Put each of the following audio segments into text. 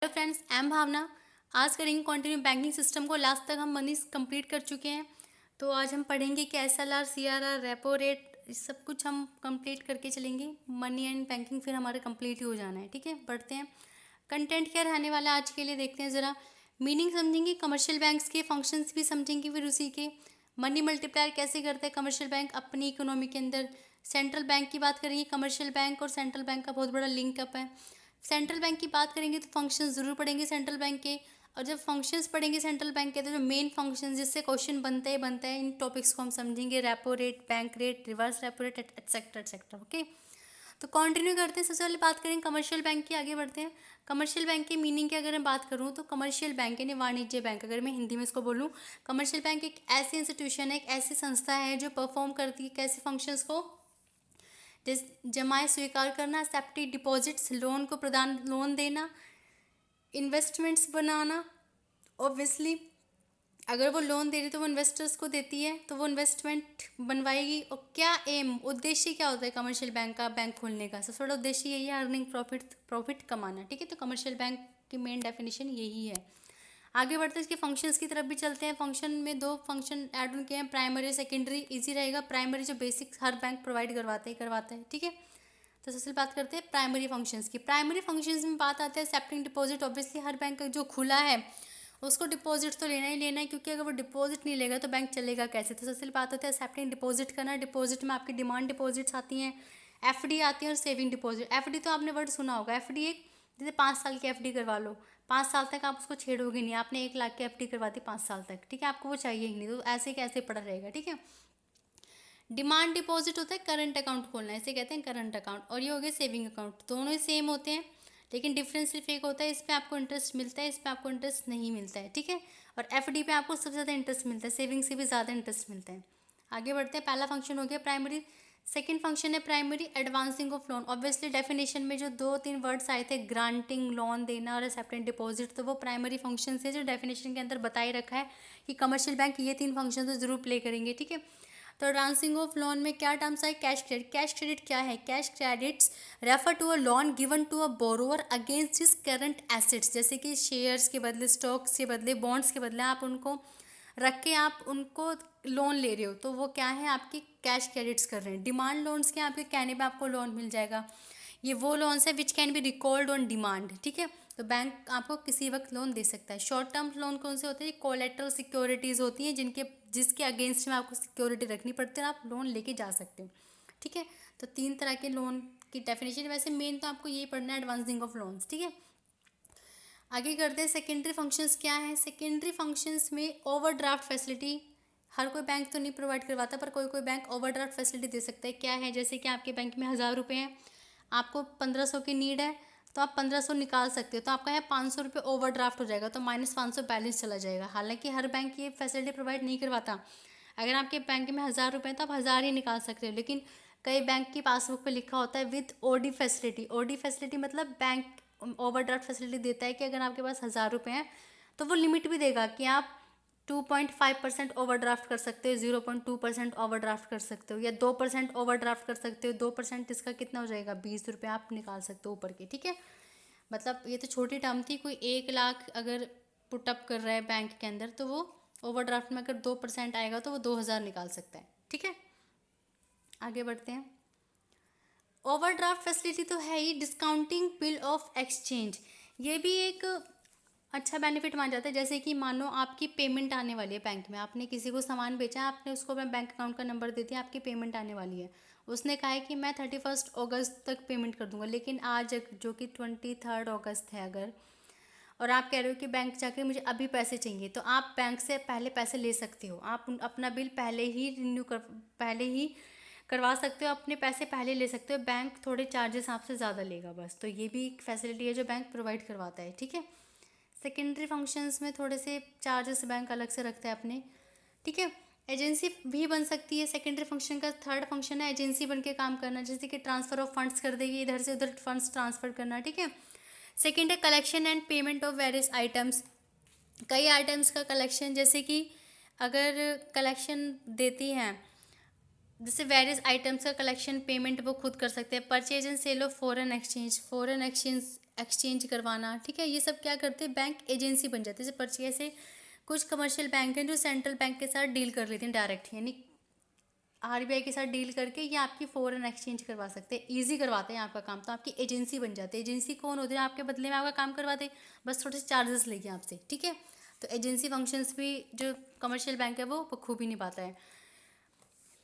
Hello friends, I am भावना। आज करेंगे continue banking system को। लास्ट तक हम मनी कंप्लीट कर चुके हैं, तो आज हम पढ़ेंगे कि एसएलआर, सीआरआर, रेपो रेट, इस सब कुछ हम कंप्लीट करके चलेंगे। मनी एंड बैंकिंग फिर हमारा कंप्लीट ही हो जाना है। ठीक है, बढ़ते हैं। कंटेंट क्या रहने वाला है आज के लिए, देखते हैं ज़रा। मीनिंग समझेंगे, कमर्शियल बैंक्स के फंक्शंस भी समझेंगे, फिर उसी के मनी मल्टीप्लायर कैसे करते हैं कमर्शियल बैंक अपनी इकोनॉमी के अंदर। सेंट्रल बैंक की बात करेंगे, कमर्शियल बैंक और सेंट्रल बैंक का बहुत बड़ा लिंकअप है। सेंट्रल बैंक की बात करेंगे तो फंक्शंस ज़रूर पढ़ेंगे सेंट्रल बैंक के। और जब फंक्शंस पढ़ेंगे सेंट्रल बैंक के, तो जो मेन फंक्शंस जिससे क्वेश्चन बनता है इन टॉपिक्स को हम समझेंगे। Repo rate, bank rate, reverse repo rate, etcetera etcetera. Okay, तो कंटिन्यू करते हैं। सबसे पहले बात करेंगे कमर्शियल बैंक की, आगे बढ़ते हैं। कमर्शियल बैंक की मीनिंग की अगर मैं बात करूँ तो कमर्शियल बैंक यानी वाणिज्य बैंक, अगर मैं हिंदी में इसको बोलूँ, कमर्शियल बैंक एक ऐसी इंस्टीट्यूशन है, एक ऐसी संस्था है जो परफॉर्म करती है कैसे फंक्शंस को, जैसे जमाएं स्वीकार करना, सेफ्टी डिपॉजिट्स, लोन को प्रदान, लोन देना, इन्वेस्टमेंट्स बनाना। ऑब्वियसली अगर वो लोन दे रही तो वो इन्वेस्टर्स को देती है, तो वो इन्वेस्टमेंट बनवाएगी। और क्या एम, उद्देश्य क्या होता है कमर्शियल बैंक का, बैंक खोलने का सबसे बड़ा उद्देश्य यही है, अर्निंग, प्रॉफिट कमाना। ठीक है, तो कमर्शियल बैंक की मेन डेफिनेशन यही है। आगे बढ़ते हैं, इसके फंक्शंस की तरफ भी चलते हैं। फंक्शन में दो फंक्शन ऐड ऑन किए हैं, प्राइमरी, सेकेंडरी। इजी रहेगा। प्राइमरी जो बेसिक हर बैंक प्रोवाइड करवाता है। ठीक है, तो सबसे बात करते हैं प्राइमरी फंक्शंस की। प्राइमरी फंक्शंस में बात आते हैं एक्सेप्टिंग डिपॉजिट। ऑब्वियसली हर बैंक जो खुला है उसको डिपॉजिट तो लेना ही लेना है, क्योंकि अगर वो डिपॉजिट नहीं लेगा तो बैंक चलेगा कैसे। तो सबसे बात होता है एक्सेप्टिंग डिपॉजिट करना। डिपॉजिट में आपकी डिमांड डिपॉजिट्स आती हैं, एफडी आती है और सेविंग डिपॉजिट। एफडी तो आपने वर्ड सुना होगा। एफडी एक, जैसे 5 साल की एफडी करवा लो, 5 साल तक आप उसको छेड़ोगे नहीं। आपने 1 लाख की एफडी करवा दी 5 साल तक, ठीक है, आपको वो चाहिए ही नहीं, तो ऐसे कैसे पड़ा रहेगा। ठीक है, डिमांड डिपॉजिट होता है करंट अकाउंट खोलना, इसे कहते हैं करंट अकाउंट। और ये हो गया सेविंग अकाउंट। दोनों ही सेम होते हैं, लेकिन डिफरेंस सिर्फ एक होता है, इस पे आपको इंटरेस्ट मिलता है, इस पे आपको इंटरेस्ट नहीं मिलता है। ठीक है, और एफडी पे आपको सबसे ज़्यादा इंटरेस्ट मिलता है, सेविंग से भी ज़्यादा इंटरेस्ट मिलता है। आगे बढ़ते हैं। पहला फंक्शन हो गया प्राइमरी। सेकंड फंक्शन है primary advancing of loan. Obviously definition में जो 2-3 वर्ड्स आए थे, ग्रांटिंग, लोन देना और एक्सेप्टिंग डिपॉजिट, तो वो प्राइमरी फंक्शन से जो डेफिनेशन के अंदर बताई रखा है कि कमर्शियल बैंक ये 3 फंक्शन तो जरूर प्ले करेंगे। ठीक है, तो एडवांसिंग ऑफ लोन में क्या टर्म्स आए, कैश क्रेडिट। कैश क्रेडिट क्या है, cash credits refer to a loan given to a borrower against his current assets. जैसे कि शेयर्स के बदले, स्टॉक्स के बदले, बॉन्ड्स के बदले आप उनको रख के आप उनको लोन ले रहे हो, तो वो क्या है, आपकी कैश क्रेडिट्स कर रहे हैं। डिमांड लोन्स के आपके कहने पे आपको लोन मिल जाएगा। ये वो लोन्स है which can be recalled on demand. ठीक है, तो बैंक आपको किसी वक्त लोन दे सकता है। शॉर्ट टर्म लोन कौन से होते हैं, कोलेटरल सिक्योरिटीज़ होती हैं, जिसके अगेंस्ट में आपको सिक्योरिटी रखनी पड़ती है, आप लोन लेके जा सकते हो। ठीक है, तो 3 तरह के लोन की डेफिनेशन। वैसे मेन तो आपको यही पढ़ना है, एडवांसिंग ऑफ लोन्स। ठीक है, आगे करते हैं। सेकेंडरी फंक्शंस क्या हैं। सेकेंडरी फंक्शंस में ओवरड्राफ्ट फैसिलिटी। हर कोई बैंक तो नहीं प्रोवाइड करवाता, पर कोई कोई बैंक ओवरड्राफ्ट फैसिलिटी दे सकता है। क्या है, जैसे कि आपके बैंक में 1000 रुपये हैं, आपको 1500 की नीड है, तो आप 1500 निकाल सकते हो, तो आपका यहाँ 500 रुपये ओवरड्राफ्ट हो जाएगा, तो -500 बैलेंस चला जाएगा। हालांकि हर बैंक ये फैसिलिटी प्रोवाइड नहीं करवाता। अगर आपके बैंक में 1000 रुपये हैं तो आप 1000 ही निकाल सकते हो, लेकिन कई बैंक की पासबुक पे लिखा होता है with OD facility. OD facility मतलब बैंक ओवरड्राफ्ट फैसिलिटी देता है कि अगर आपके पास 1000 रुपये हैं तो वो लिमिट भी देगा कि आप 2.5% ओवरड्राफ्ट कर सकते हो, 0.2% ओवरड्राफ्ट कर सकते हो, या 2% ओवरड्राफ्ट कर सकते हो। 2% इसका कितना हो जाएगा, 20 रुपये आप निकाल सकते हो ऊपर के। ठीक है, मतलब ये तो छोटी टर्म थी। कोई 1 लाख अगर पुटअप कर रहा है बैंक के अंदर, तो वो ओवरड्राफ्ट में अगर 2% आएगा तो वो 2000 निकाल सकता है। ठीक है, आगे बढ़ते हैं। ओवरड्राफ्ट फैसिलिटी तो है ही। डिस्काउंटिंग बिल ऑफ एक्सचेंज, ये भी एक अच्छा बेनिफिट माना जाता है। जैसे कि मानो आपकी पेमेंट आने वाली है बैंक में, आपने किसी को सामान बेचा, आपने उसको अपना बैंक अकाउंट का नंबर दे दिया, आपकी पेमेंट आने वाली है। उसने कहा है कि मैं 31 अगस्त तक पेमेंट कर दूंगा, लेकिन आज जो कि 23 अगस्त है अगर, और आप कह रहे हो कि बैंक जाके मुझे अभी पैसे चाहिए, तो आप बैंक से पहले पैसे ले सकते हो। आप अपना बिल पहले ही करवा सकते हो, अपने पैसे पहले ले सकते हो। बैंक थोड़े चार्जेस आपसे ज़्यादा लेगा बस। तो ये भी एक फैसिलिटी है जो बैंक प्रोवाइड करवाता है। ठीक है, सेकेंडरी फंक्शंस में थोड़े से चार्जेस बैंक अलग से रखता है अपने। ठीक है, एजेंसी भी बन सकती है। सेकेंडरी फंक्शन का थर्ड फंक्शन है एजेंसी बन के काम करना, जैसे कि ट्रांसफ़र ऑफ फंड्स कर देगी, इधर से उधर फंड्स ट्रांसफ़र करना। ठीक है, सेकेंड है collection and payment of various items. कई आइटम्स का कलेक्शन, जैसे कि अगर कलेक्शन देती हैं जैसे वेरियस आइटम्स का कलेक्शन, पेमेंट वो खुद कर सकते हैं। Purchase and sale of foreign exchange करवाना, ठीक है। ये सब क्या करते हैं, बैंक एजेंसी बन जाते हैं। जैसे परचेज से कुछ कमर्शियल बैंक हैं जो सेंट्रल बैंक के साथ डील कर लेते हैं डायरेक्ट, यानी आरबीआई के साथ डील करके ये आपकी फॉरेन एक्सचेंज करवा सकते हैं, ईजी करवाते हैं आपका काम। तो आपकी एजेंसी बन जाती है। एजेंसी कौन होती है, आपके बदले में आपका काम करवाते हैं, बस थोड़े से चार्जेस लेके आपसे, ठीक है। तो एजेंसी फंक्शंस भी जो कमर्शियल बैंक है वो बखूबी निभाता है।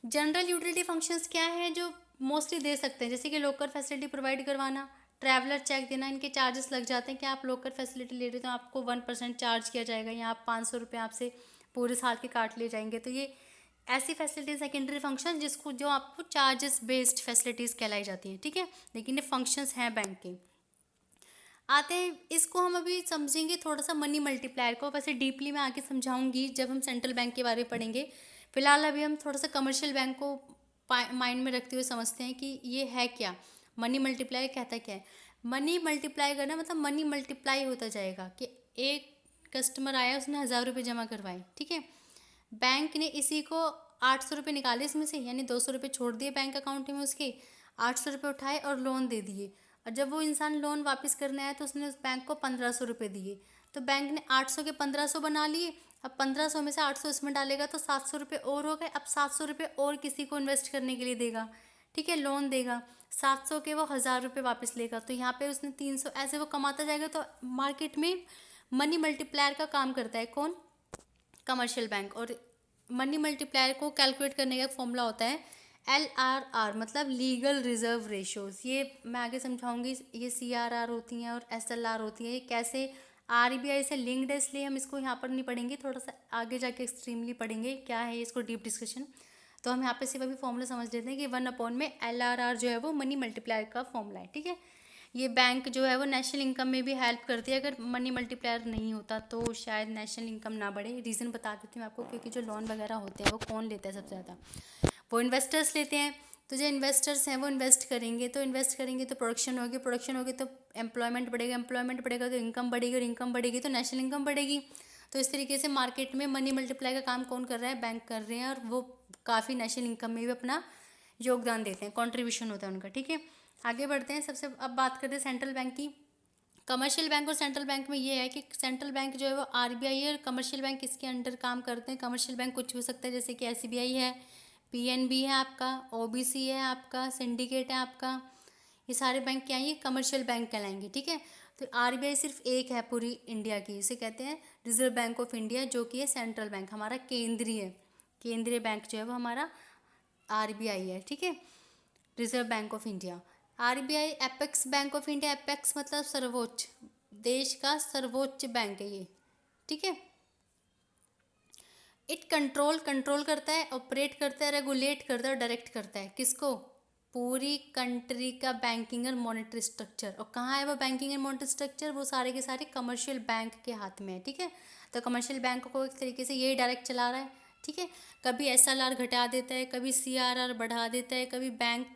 जनरल यूटिलिटी फंक्शंस क्या है जो मोस्टली दे सकते हैं, जैसे कि लोकर फैसिलिटी प्रोवाइड करवाना, ट्रैवलर चेक देना। इनके चार्जेस लग जाते हैं कि आप लोकर फैसिलिटी ले रहे हो तो आपको 1% चार्ज किया जाएगा, या आप 500 रुपये आपसे पूरे साल के काट लिए जाएंगे। तो ये ऐसी फैसिलिटी सेकेंडरी फंक्शन जिसको जो आपको चार्जेस बेस्ड फैसिलिटीज़ कहलाई जाती हैं, ठीक है। लेकिन ये फंक्शंस हैं बैंक के। आते हैं, इसको हम अभी समझेंगे थोड़ा सा मनी मल्टीप्लायर को, वैसे डीपली मैं आगे समझाऊंगी जब हम सेंट्रल बैंक के बारे में पढ़ेंगे। फिलहाल अभी हम थोड़ा सा कमर्शियल बैंक को माइंड में रखते हुए समझते हैं कि ये है क्या, मनी मल्टीप्लायर कहता क्या है। मनी मल्टीप्लाई करना मतलब मनी मल्टीप्लाई होता जाएगा कि एक कस्टमर आया, उसने 1000 रुपये जमा करवाए, ठीक है। बैंक ने इसी को 800 रुपये निकाले इसमें से, यानी 200 रुपये छोड़ दिए बैंक अकाउंट में उसके, 800 रुपये उठाए और लोन दे दिए। और जब वो इंसान लोन वापस करने आया तो उसने उस बैंक को 1500 रुपये दिए। तो बैंक ने 800 के 1500 बना लिए। अब 1500 में से 800 इसमें डालेगा तो 700 रुपये और हो गए। अब 700 रुपये और किसी को इन्वेस्ट करने के लिए देगा, ठीक है, लोन देगा। 700 के वो 1000 रुपये वापस लेगा, तो यहाँ पे उसने 300, ऐसे वो कमाता जाएगा। तो मार्केट में मनी मल्टीप्लायर का काम करता है कौन, कमर्शियल बैंक। और मनी मल्टीप्लायर को कैलकुलेट करने का फॉर्मूला होता है LRR, मतलब लीगल रिजर्व रेशोज़। ये मैं आगे समझाऊंगी। ये CRR होती हैं और SLR होती हैं। ये कैसे RBI से लिंक्ड है, इसलिए हम इसको यहाँ पर नहीं पढ़ेंगे, थोड़ा सा आगे जाके एक्सट्रीमली पढ़ेंगे क्या है इसको, डीप डिस्कशन। तो हम यहाँ पे सिर्फ अभी फॉर्मूला समझ लेते हैं कि 1 में LRR जो है वो मनी मल्टीप्लायर का फॉर्मूला है, ठीक है। ये बैंक जो है वो नेशनल इनकम में भी हेल्प करती है। अगर मनी मल्टीप्लायर नहीं होता तो शायद नेशनल इनकम ना बढ़े। रीज़न बता देती हूँ आपको, क्योंकि जो लोन वगैरह होते हैं वो कौन लेता है सबसे ज़्यादा, वो इन्वेस्टर्स लेते हैं। तो जो इन्वेस्टर्स हैं वो इन्वेस्ट करेंगे तो प्रोडक्शन होगी तो एम्प्लॉयमेंट बढ़ेगा तो इनकम बढ़ेगी, और इनकम बढ़ेगी तो नेशनल इनकम बढ़ेगी। तो इस तरीके से मार्केट में मनी मल्टीप्लाई का काम कौन कर रहा है, बैंक कर रहे हैं। और वो काफ़ी नेशनल इनकम में भी अपना योगदान देते हैं, कॉन्ट्रीब्यूशन होता है उनका, ठीक है। आगे बढ़ते हैं। सबसे अब बात करते हैं सेंट्रल बैंक की। कमर्शियल बैंक और सेंट्रल बैंक में ये है कि सेंट्रल बैंक जो है वो RBI है, और कमर्शियल बैंक किसके अंडर काम करते हैं। कमर्शियल बैंक कुछ हो सकता है, जैसे कि SBI है, PNB है आपका, OBC है आपका, सिंडिकेट है आपका। ये सारे बैंक क्या हैं, ये कमर्शियल बैंक कहलाएंगे, ठीक है। तो RBI सिर्फ एक है पूरी इंडिया की, इसे कहते हैं रिजर्व बैंक ऑफ इंडिया, जो कि है सेंट्रल बैंक, हमारा केंद्रीय बैंक जो है वो हमारा RBI है, ठीक है, reserve bank of India. RBI apex bank of India, apex मतलब सर्वोच्च, देश का सर्वोच्च बैंक है ये, ठीक है। इट कंट्रोल करता है, ऑपरेट करता है, रेगुलेट करता है और डायरेक्ट करता है, किसको, पूरी कंट्री का बैंकिंग और मॉनेटरी स्ट्रक्चर। और कहाँ है वो बैंकिंग एंड मॉनेटरी स्ट्रक्चर, वो सारे के सारे कमर्शियल बैंक के हाथ में है, ठीक है। तो कमर्शियल बैंक को एक तरीके से यही डायरेक्ट चला रहा है, ठीक है। कभी SLR घटा देता है, कभी CRR बढ़ा देता है, कभी बैंक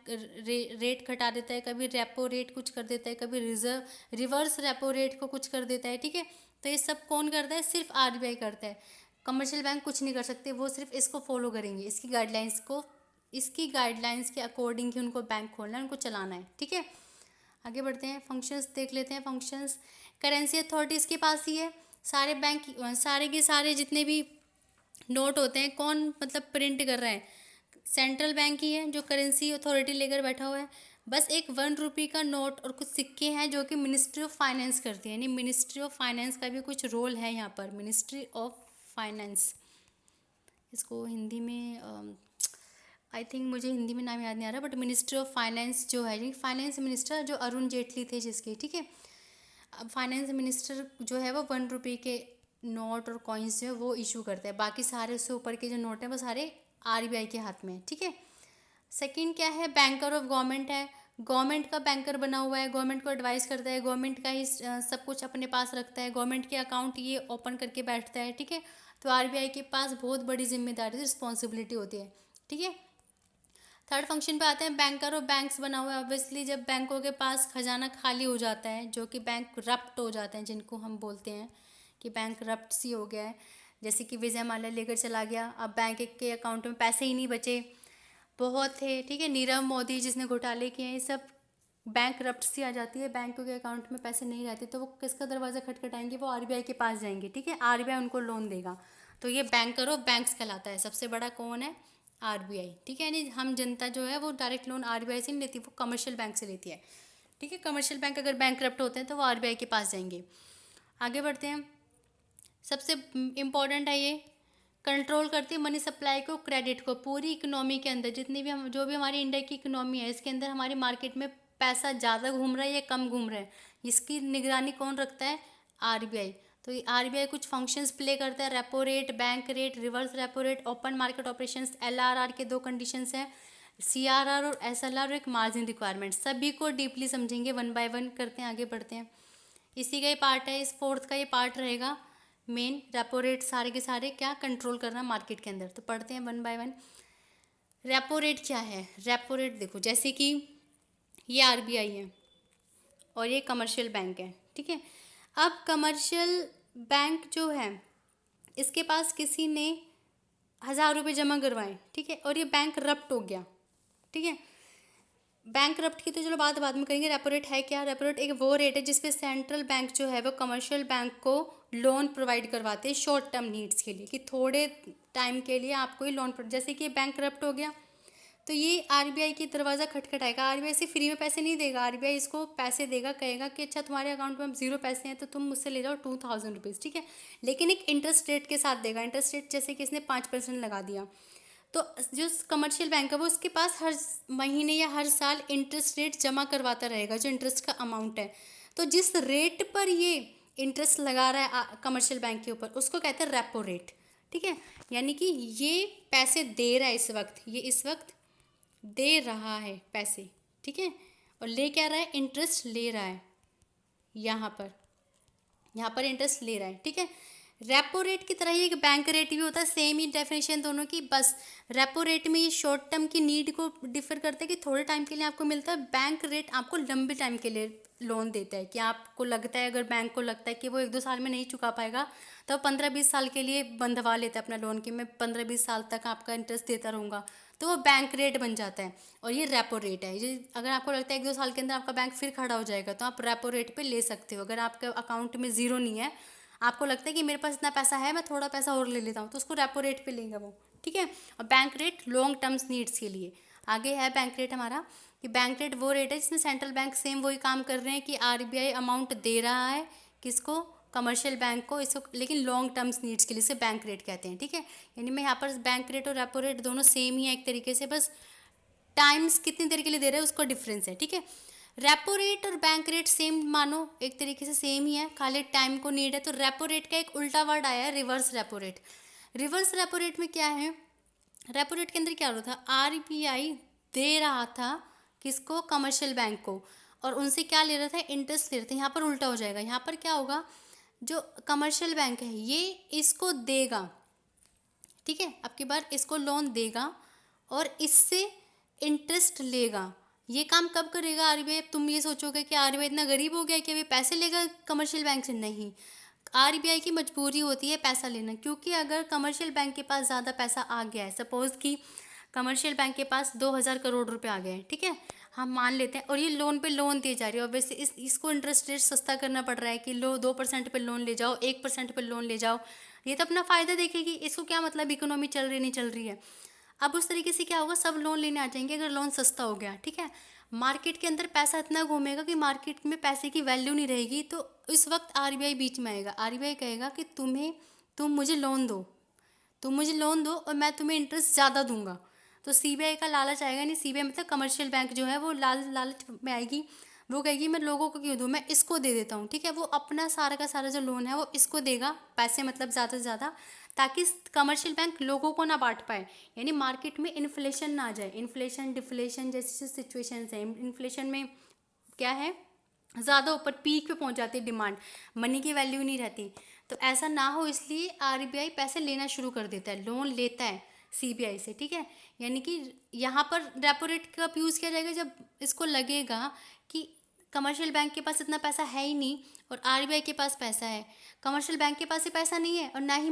रेट घटा देता है, कभी रेपो रेट कुछ कर देता है, कभी रिवर्स रेपो रेट को कुछ कर देता है, ठीक है। तो ये सब कौन करता है, सिर्फ RBI करता है। कमर्शियल बैंक कुछ नहीं कर सकते, वो सिर्फ इसको फॉलो करेंगे, इसकी गाइडलाइंस के अकॉर्डिंग ही उनको बैंक खोलना है, उनको चलाना है, ठीक है। आगे बढ़ते हैं, फंक्शंस देख लेते हैं। फंक्शंस करेंसी अथॉरिटीज़ के पास ही है। सारे बैंक, सारे के सारे जितने भी नोट होते हैं, कौन मतलब प्रिंट कर रहा है, सेंट्रल बैंक ही है, जो करेंसी अथॉरिटी लेकर बैठा हुआ है। बस एक 1 रुपये का नोट और कुछ सिक्के हैं जो कि मिनिस्ट्री ऑफ फाइनेंस करती है, यानी मिनिस्ट्री ऑफ फाइनेंस का भी कुछ रोल है यहाँ पर, मिनिस्ट्री ऑफ फाइनेंस। इसको हिंदी में आई थिंक, मुझे हिंदी में नाम याद नहीं आ रहा, बट मिनिस्ट्री ऑफ फाइनेंस जो है, फाइनेंस मिनिस्टर जो अरुण जेटली थे जिसके, ठीक है। अब फाइनेंस मिनिस्टर जो है वो 1 रुपये के नोट और कॉइन्स जो है वो इशू करते हैं। बाकी सारे उससे ऊपर के जो नोट हैं वो सारे RBI के हाथ में है, ठीक है। सेकंड क्या है, बैंकर ऑफ गवर्नमेंट है। गवर्नमेंट का बैंकर बना हुआ है, गवर्नमेंट को एडवाइस करता है, गवर्नमेंट का ही सब कुछ अपने पास रखता है, गवर्नमेंट के अकाउंट ये ओपन करके बैठता है, ठीक है। तो RBI के पास बहुत बड़ी जिम्मेदारी, रिस्पॉन्सिबिलिटी होती है, ठीक है। थर्ड फंक्शन पे आते हैं, बैंकर ऑफ बैंक्स बना हुआ है। ऑब्वियसली जब बैंकों के पास खजाना खाली हो जाता है, जो कि बैंक रप्ट हो जाते हैं, जिनको हम बोलते हैं कि बैंक रप्ट सी हो गया है, जैसे कि विजय माल्या लेकर चला गया, अब बैंक के अकाउंट में पैसे ही नहीं बचे, बहुत थे, ठीक है। नीरव मोदी जिसने घोटाले किए हैं, ये सब बैंक रप्ट सी आ जाती है, बैंकों के अकाउंट में पैसे नहीं रहते तो वो किसका दरवाज़ा खटखटाएंगे, वो आरबीआई के पास जाएंगे, ठीक है। आरबीआई उनको लोन देगा। तो ये बैंकर ऑफ बैंक्स कहलाता है। सबसे बड़ा कौन है? आरबीआई, ठीक है। यानी हम जनता जो है वो डायरेक्ट लोन आरबीआई से नहीं लेती, वो कमर्शियल बैंक से लेती है, ठीक है। कमर्शियल बैंक अगर बैंक रप्ट होते हैं तो वो आरबीआई के पास जाएंगे। आगे बढ़ते हैं। सबसे इम्पोर्टेंट है ये, कंट्रोल करती है मनी सप्लाई को, क्रेडिट को। पूरी इकोनॉमी के अंदर जितनी भी हम जो भी हमारी इंडिया की इकोनॉमी है, इसके अंदर हमारी मार्केट में पैसा ज़्यादा घूम रहा है या कम घूम रहा है, इसकी निगरानी कौन रखता है? आरबीआई। तो ये आरबीआई कुछ फंक्शंस प्ले करता है। Repo rate, bank rate, reverse repo rate, open market operations, LRR के दो कंडीशंस हैं, सीआरआर और एसएलआर, और एक मार्जिन रिक्वायरमेंट। सभी को डीपली समझेंगे, वन बाय वन करते हैं, आगे बढ़ते हैं। इसी का ही पार्ट है, इस फोर्थ का ये पार्ट रहेगा मेन। रेपो रेट सारे के सारे क्या कंट्रोल करना मार्केट के अंदर। तो पढ़ते हैं one by one. Repo rate क्या है? रेपो रेट देखो, जैसे कि ये आरबीआई है और ये कमर्शियल बैंक है, ठीक है। अब कमर्शियल बैंक जो है, इसके पास किसी ने 1,000 रुपये जमा करवाए, ठीक है, और ये बैंक रप्ट हो गया, ठीक है। बैंक रप्ट की तो चलो बात बाद में करेंगे। रेपो रेट है क्या? रेपो रेट एक वो रेट है जिसपे सेंट्रल बैंक जो है वो कमर्शियल बैंक को लोन प्रोवाइड करवाते हैं शॉर्ट टर्म नीड्स के लिए, कि थोड़े टाइम के लिए आपको ही लोन, जैसे कि बैंक करप्ट हो गया तो ये आरबीआई की दरवाज़ा खटखटाएगा। आरबीआई से फ्री में पैसे नहीं देगा, आरबीआई इसको पैसे देगा, कहेगा कि अच्छा तुम्हारे अकाउंट में अब 0 पैसे हैं तो तुम मुझसे ले जाओ 2,000 रुपीज़, ठीक है। लेकिन एक इंटरेस्ट रेट के साथ देगा। इंटरेस्ट रेट जैसे कि इसने 5% लगा दिया, तो जो कमर्शियल बैंक है वो उसके पास हर महीने या हर साल इंटरेस्ट रेट जमा करवाता रहेगा, जो इंटरेस्ट का अमाउंट है। तो जिस रेट पर ये इंटरेस्ट लगा रहा है कमर्शियल बैंक के ऊपर, उसको कहते हैं रेपो रेट, ठीक है। यानी कि ये पैसे दे रहा है इस वक्त, ये इस वक्त दे रहा है पैसे, ठीक है। और ले क्या रहा है? इंटरेस्ट ले रहा है। यहाँ पर इंटरेस्ट ले रहा है, ठीक है। रेपो रेट की तरह ही एक बैंक रेट भी होता है, सेम ही डेफिनेशन दोनों की, बस रेपो रेट में ये शॉर्ट टर्म की नीड को डिफर करता है कि थोड़े टाइम के लिए आपको मिलता है। बैंक रेट आपको लंबे टाइम के लिए लोन देता है, कि आपको लगता है, अगर बैंक को लगता है कि वो 1-2 साल में नहीं चुका पाएगा तो 15-20 साल के लिए बंधवा लेता है अपना लोन, कि मैं 15-20 साल तक आपका इंटरेस्ट देता रहूँगा, तो वो बैंक रेट बन जाता है। और ये रेपो रेट है, ये अगर आपको लगता है 1-2 साल के अंदर आपका बैंक फिर खड़ा हो जाएगा तो आप रेपो रेट पे ले सकते हो। अगर आपके अकाउंट में ज़ीरो नहीं है, आपको लगता है कि मेरे पास इतना पैसा है, मैं थोड़ा पैसा और ले लेता हूँ, तो उसको रेपो रेट पे लेगा वो, ठीक है। और bank rate long terms needs के लिए। आगे है बैंक रेट हमारा, कि बैंक रेट वो रेट है जिसमें सेंट्रल बैंक सेम वही काम कर रहे हैं, कि आरबीआई अमाउंट दे रहा है किसको? कमर्शियल बैंक को, इसको लेकिन लॉन्ग टर्म्स नीड्स के लिए, इसे बैंक रेट कहते हैं, ठीक है। यानी मैं यहाँ पर बैंक रेट और रेपो रेट दोनों सेम ही है एक तरीके से, बस टाइम्स कितनी देर के लिए दे रहे हैं उसको डिफरेंस है, ठीक है। रेपो रेट और बैंक रेट सेम मानो, एक तरीके से सेम ही है, खाली टाइम को नीड है। तो रेपो रेट का एक उल्टा वर्ड आया है, reverse repo rate. Reverse repo rate में क्या है? रेपो रेट के अंदर क्या हो रहा था? आरबीआई दे रहा था किसको? कमर्शियल बैंक को, और उनसे क्या ले रहा था? इंटरेस्ट ले रहा था। यहाँ पर उल्टा हो जाएगा, यहाँ पर क्या होगा? जो कमर्शियल बैंक है ये इसको देगा, ठीक है, अब की बार इसको लोन देगा और इससे इंटरेस्ट लेगा। ये काम कब करेगा आरबीआई? तुम ये सोचोगे कि आरबीआई इतना गरीब हो गया कि अभी पैसे लेगा कमर्शियल बैंक से? नहीं, आरबीआई की मजबूरी होती है पैसा लेना, क्योंकि अगर कमर्शियल बैंक के पास ज़्यादा पैसा आ गया है, सपोज़ कि कमर्शियल बैंक के पास 2,000 करोड़ रुपए आ गए हैं, ठीक है, हम मान लेते हैं, और ये लोन पे लोन दिए जा रही है, ऑब्वियसली इसको इंटरेस्ट रेट सस्ता करना पड़ रहा है, कि लो 2% पे लोन ले जाओ, 1% पे लोन ले जाओ, ये तो अपना फ़ायदा देखेगी, इसको क्या मतलब इकोनॉमी चल रही नहीं चल रही है। अब उस तरीके से क्या होगा? सब लोन लेने आ जाएंगे अगर लोन सस्ता हो गया, ठीक है। मार्केट के अंदर पैसा इतना घूमेगा कि मार्केट में पैसे की वैल्यू नहीं रहेगी, तो इस वक्त आरबीआई बीच में आएगा। आरबीआई कहेगा कि तुम मुझे लोन दो, तुम मुझे लोन दो और मैं तुम्हें इंटरेस्ट ज़्यादा दूंगा। तो सीबीआई का लालच आएगा नहीं, सीबीआई मतलब कमर्शियल बैंक जो है वो लालच में आएगी, वो कहेगी मैं लोगों को क्यों दूँ, मैं इसको दे देता हूँ, ठीक है। वो अपना सारा का सारा जो लोन है वो इसको देगा, पैसे मतलब ज़्यादा से ज़्यादा, ताकि कमर्शियल बैंक लोगों को ना बांट पाए, यानी मार्केट में इन्फ्लेशन ना आ जाए। इन्फ्लेशन डिफ्लेशन जैसी सिचुएशंस हैं, इन्फ्लेशन में क्या है, ज़्यादा ऊपर पीक पे पहुंच जाती है डिमांड, मनी की वैल्यू नहीं रहती। तो ऐसा ना हो इसलिए आरबीआई पैसे लेना शुरू कर देता है, लोन लेता है सीबीआई से, ठीक है। यानी कि यहाँ पर रेपो रेट कब यूज़ किया जाएगा? जब इसको लगेगा कि कमर्शियल बैंक के पास इतना पैसा है ही नहीं और आरबीआई के पास पैसा है। कमर्शियल बैंक के पास ही पैसा नहीं है और ना ही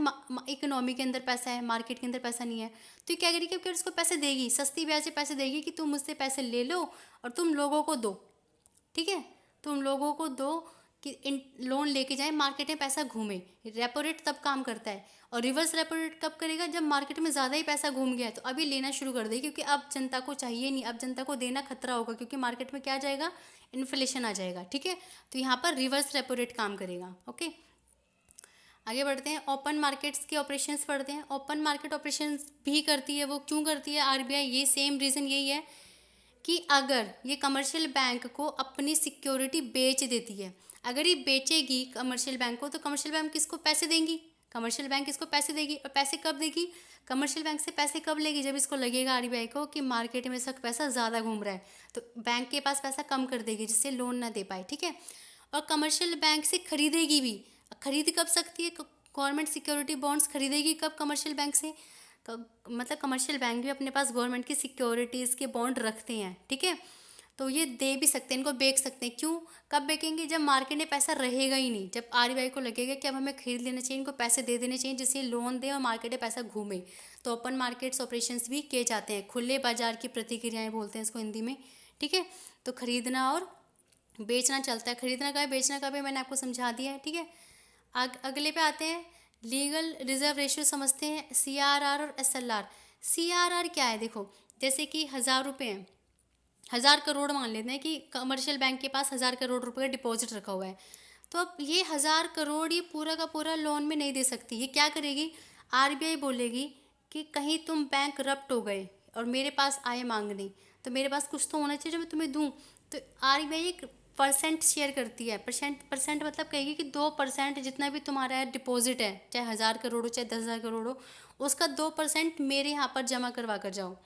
इकोनॉमी के अंदर पैसा है, मार्केट के अंदर पैसा नहीं है। तो ये क्या करेगी कि उसको पैसे देगी, सस्ती ब्याज से पैसे देगी कि तुम मुझसे पैसे ले लो और तुम लोगों को दो, ठीक है, तुम लोगों को दो कि इन लोन लेके जाए, मार्केट में पैसा घूमे। रेपो रेट तब काम करता है और रिवर्स रेपो रेट कब करेगा, जब मार्केट में ज़्यादा ही पैसा घूम गया है तो अभी लेना शुरू कर देगी, क्योंकि अब जनता को चाहिए नहीं, अब जनता को देना खतरा होगा, क्योंकि मार्केट में क्या आ जाएगा, इन्फ्लेशन आ जाएगा, ठीक है। तो यहाँ पर रिवर्स रेपो रेट काम करेगा। ओके, आगे बढ़ते हैं, ओपन मार्केट्स के ऑपरेशंस पढ़ते हैं। ओपन मार्केट ऑपरेशंस भी करती है, वो क्यों करती है आरबीआई, ये सेम रीज़न यही है कि अगर ये कमर्शियल बैंक को अपनी सिक्योरिटी बेच देती है, अगर ये बेचेगी कमर्शियल बैंक को, तो कमर्शियल बैंक किसको पैसे देंगी, कमर्शियल बैंक इसको पैसे देगी। और पैसे कब देगी, कमर्शियल बैंक से पैसे कब लेगी, जब इसको लगेगा आरबीआई को कि मार्केट में इसका पैसा ज़्यादा घूम रहा है, तो बैंक के पास पैसा कम कर देगी जिससे लोन ना दे पाए, ठीक है। और कमर्शियल बैंक से खरीदेगी भी, खरीद कब सकती है, गवर्नमेंट सिक्योरिटी बॉन्ड्स खरीदेगी कब, कमर्शियल बैंक से, मतलब कमर्शियल बैंक भी अपने पास गवर्नमेंट की सिक्योरिटीज़ के बॉन्ड रखते हैं, ठीक है। तो ये दे भी सकते हैं, इनको बेच सकते हैं। क्यों, कब बेचेंगे, जब मार्केट में पैसा रहेगा ही नहीं, जब आरबीआई को लगेगा कि अब हमें खरीद लेना चाहिए, इनको पैसे दे देने चाहिए जिससे लोन दे और मार्केट में पैसा घूमे। तो ओपन मार्केट्स ऑपरेशंस भी किए जाते हैं, खुले बाजार की प्रतिक्रियाएं बोलते हैं इसको हिंदी में, ठीक है। तो खरीदना और बेचना चलता है, खरीदना का है, बेचना का भी मैंने आपको समझा दिया है, ठीक है। अगले पे आते हैं, लीगल रिजर्व रेशियो समझते हैं, सीआरआर और एसएलआर। सीआरआर क्या है, देखो जैसे कि 1000 रुपये हैं, 1000 करोड़ मान लेते हैं कि कमर्शियल बैंक के पास 1000 करोड़ रुपए का डिपॉजिट रखा हुआ है। तो अब ये 1000 करोड़ ये पूरा का पूरा लोन में नहीं दे सकती, ये क्या करेगी, आरबीआई बोलेगी कि कहीं तुम बैंक करप्ट हो गए और मेरे पास आए मांगने, तो मेरे पास कुछ तो होना चाहिए जो मैं तुम्हें दूँ। तो आरबीआई एक परसेंट शेयर करती है, परसेंट मतलब कहेगी कि 2% जितना भी तुम्हारा डिपॉजिट है, चाहे 1000 करोड़ हो चाहे 10,000 करोड़ हो, उसका 2% मेरे यहाँ पर जमा करवा कर जाओ,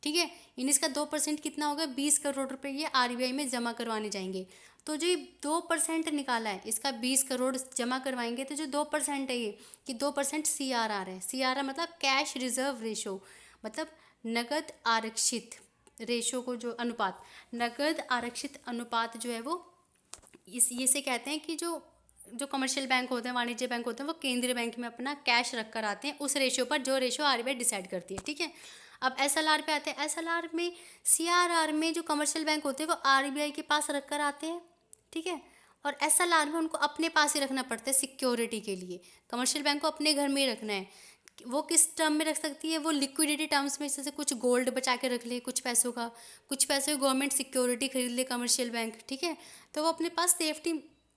ठीक है। इन इसका 2% कितना होगा, 20 करोड़ रुपए ये आरबीआई में जमा करवाने जाएंगे। तो जो 2% निकाला है, इसका 20 करोड़ जमा करवाएंगे, तो जो 2% है ये कि 2% सीआरआर है। सीआरआर मतलब कैश रिजर्व रेशो, मतलब नगद आरक्षित रेशो को जो अनुपात, नगद आरक्षित अनुपात जो है वो ये से कहते हैं कि जो कमर्शियल बैंक होते हैं, वाणिज्य बैंक होते हैं, वो केंद्रीय बैंक में अपना कैश रख कर आते हैं उस रेशियो पर जो रेशियो आरबीआई डिसाइड करती है, ठीक है। अब एसएलआर पे आते हैं, एसएलआर में सीआरआर में जो कमर्शियल बैंक होते हैं वो आरबीआई के पास रख कर आते हैं, ठीक है। और एसएलआर में उनको अपने पास ही रखना पड़ता है सिक्योरिटी के लिए, कमर्शियल बैंक को अपने घर में ही रखना है। वो किस टर्म में रख सकती है, वो लिक्विडिटी टर्म्स में, जैसे कुछ गोल्ड बचा के रख ले, कुछ पैसों का, कुछ पैसे गवर्नमेंट सिक्योरिटी खरीद ले कमर्शियल बैंक, ठीक है। तो वो अपने पास सेफ्टी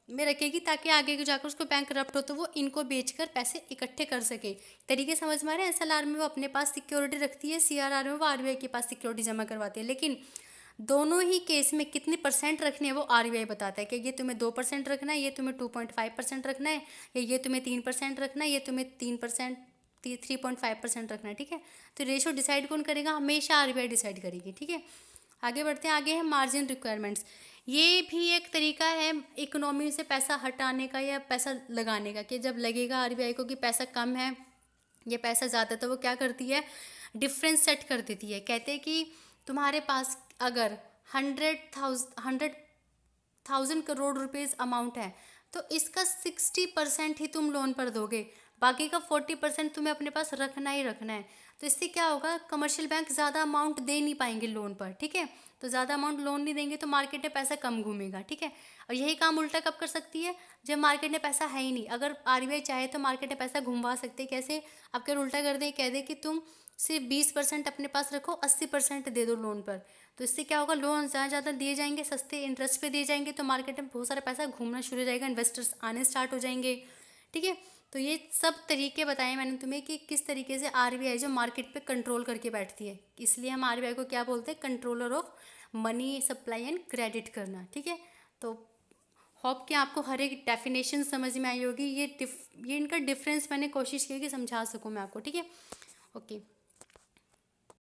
में रखेगी ताकि आगे जाकर उसको बैंक करप्ट हो तो वो इनको बेचकर पैसे इकट्ठे कर सके। तरीके समझ में आ रहे हैं, एसएलआर में वो अपने पास सिक्योरिटी रखती है, सीआरआर में वो आरबीआई के पास सिक्योरिटी जमा करवाती है। लेकिन दोनों ही केस में कितने परसेंट रखने हैं वो आरबीआई बताता है कि ये तुम्हें 2% रखना है, ये तुम्हें 2.5% रखना है, या ये तुम्हें 3% रखना है, ये तुम्हें 3.5% रखना है, ठीक है। तो रेशो डिसाइड कौन करेगा, हमेशा आरबीआई डिसाइड करेगी, ठीक है। आगे बढ़ते हैं, आगे है मार्जिन रिक्वायरमेंट्स। ये भी एक तरीका है इकोनॉमी से पैसा हटाने का या पैसा लगाने का, कि जब लगेगा आरबीआई को कि पैसा कम है या पैसा ज़्यादा, तो वो क्या करती है, डिफरेंस सेट कर देती है। कहते हैं कि तुम्हारे पास अगर 100,000 करोड़ रुपीज़ अमाउंट है तो इसका 60% ही तुम लोन पर दोगे, बाकी का 40% तुम्हें अपने पास रखना ही रखना है। तो इससे क्या होगा, कमर्शियल बैंक ज़्यादा अमाउंट दे नहीं पाएंगे लोन पर, ठीक है। तो ज़्यादा अमाउंट लोन नहीं देंगे तो मार्केट में पैसा कम घूमेगा, ठीक है। और यही काम उल्टा कब कर सकती है, जब मार्केट में पैसा है ही नहीं। अगर आरबीआई चाहे तो मार्केट में पैसा घुमवा सकते हैं, कैसे, अब क्या उल्टा कर दे, कह दे कि तुम सिर्फ 20% अपने पास रखो, 80% दे दो लोन पर। तो इससे क्या होगा, लोन ज़्यादा दिए जाएंगे, सस्ते इंटरेस्ट पे दिए जाएंगे, तो मार्केट में बहुत सारा पैसा घूमना शुरू हो जाएगा, इन्वेस्टर्स आने स्टार्ट हो जाएंगे, ठीक है। तो ये सब तरीके बताए मैंने तुम्हें कि किस तरीके से आरबीआई जो मार्केट पे कंट्रोल करके बैठती है। इसलिए हम आरबीआई को क्या बोलते हैं, controller of money supply and credit करना, ठीक है। तो होप कि आपको हर एक डेफिनेशन समझ में आई होगी। ये इनका डिफरेंस मैंने कोशिश की कि समझा सकूँ मैं आपको, ठीक है। ओके।